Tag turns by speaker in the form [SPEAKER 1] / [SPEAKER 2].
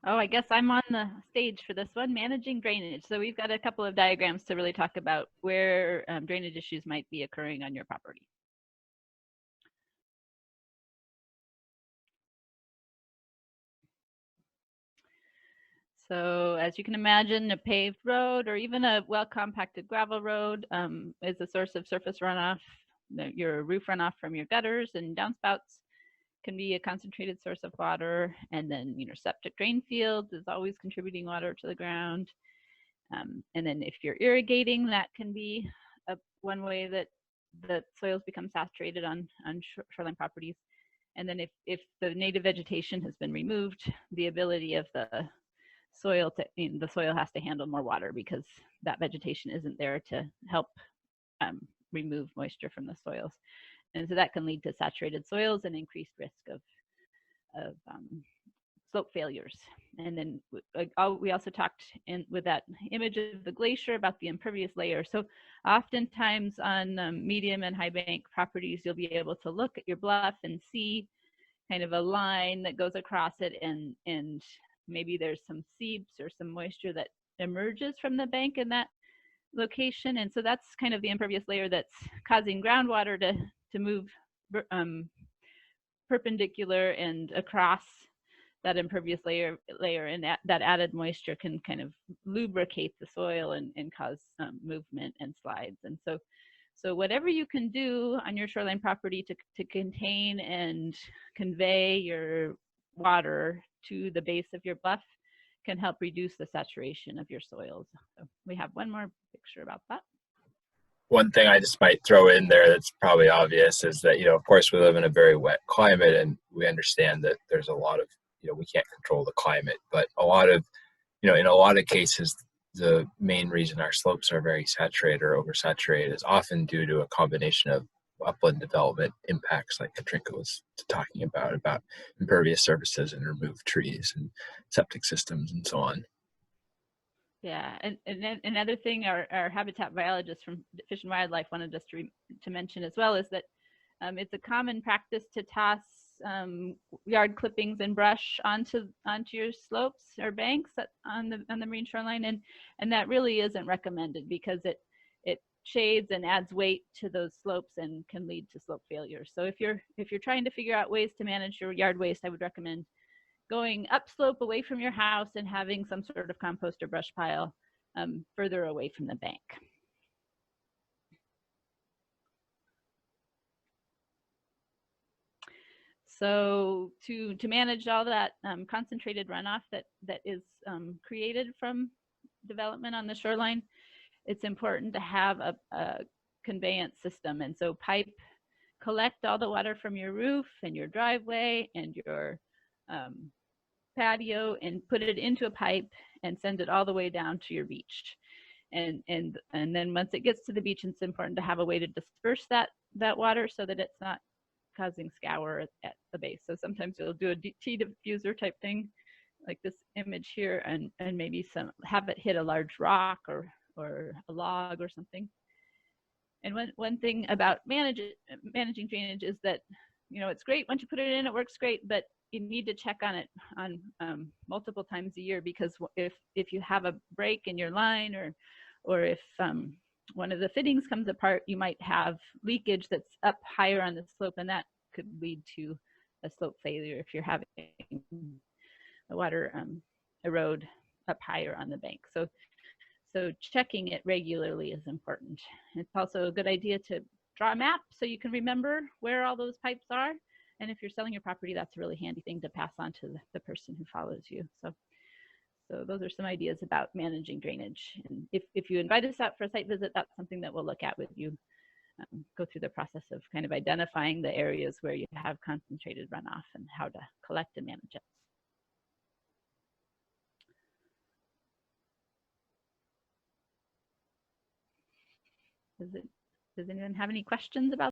[SPEAKER 1] Oh, I guess I'm on the stage for this one, managing drainage. So we've got a couple of diagrams to really talk about where drainage issues might be occurring on your property. So as you can imagine, a paved road or even a well-compacted gravel road is a source of surface runoff. Your roof runoff from your gutters and downspouts can be a concentrated source of water. And then, septic drain fields is always contributing water to the ground. And then if you're irrigating, that can be one way that the soils become saturated on shoreline properties. And then if the native vegetation has been removed, the ability of the soil has to handle more water because that vegetation isn't there to help remove moisture from the soils. And so that can lead to saturated soils and increased risk of slope failures. And then we also talked with that image of the glacier about the impervious layer. So oftentimes on medium and high bank properties, you'll be able to look at your bluff and see kind of a line that goes across it, and maybe there's some seeps or some moisture that emerges from the bank in that location. And so that's kind of the impervious layer that's causing groundwater to move perpendicular and across that impervious layer, and that added moisture can kind of lubricate the soil and cause movement and slides. And so whatever you can do on your shoreline property to contain and convey your water to the base of your bluff can help reduce the saturation of your soils. So we have one more picture about that.
[SPEAKER 2] One thing I just might throw in there that's probably obvious is that, of course, we live in a very wet climate, and we understand that there's a lot of, we can't control the climate, but a lot of, in a lot of cases, the main reason our slopes are very saturated or oversaturated is often due to a combination of upland development impacts, like Katrinka was talking about impervious surfaces and removed trees and septic systems and so on.
[SPEAKER 1] Yeah, and then another thing our habitat biologist from Fish and Wildlife wanted us to mention as well is that it's a common practice to toss yard clippings and brush onto your slopes or banks on the marine shoreline, and that really isn't recommended because it shades and adds weight to those slopes and can lead to slope failure. So if you're trying to figure out ways to manage your yard waste, I would recommend going upslope away from your house and having some sort of compost or brush pile further away from the bank. So to manage all that concentrated runoff that is created from development on the shoreline, it's important to have a conveyance system. And so collect all the water from your roof and your driveway and your patio and put it into a pipe and send it all the way down to your beach. And then once it gets to the beach, it's important to have a way to disperse that water so that it's not causing scour at the base. So sometimes you'll do a tea diffuser type thing, like this image here, and maybe have it hit a large rock or a log or something. And one thing about managing drainage is that, it's great once you put it in, it works great, but you need to check on it on multiple times a year, because if you have a break in your line or if one of the fittings comes apart, you might have leakage that's up higher on the slope, and that could lead to a slope failure if you're having the water erode up higher on the bank. So checking it regularly is important. It's also a good idea to draw a map so you can remember where all those pipes are. And if you're selling your property, that's a really handy thing to pass on to the person who follows you. So those are some ideas about managing drainage. And if you invite us out for a site visit, that's something that we'll look at with you. Go through the process of kind of identifying the areas where you have concentrated runoff and how to collect and manage it. Does anyone have any questions about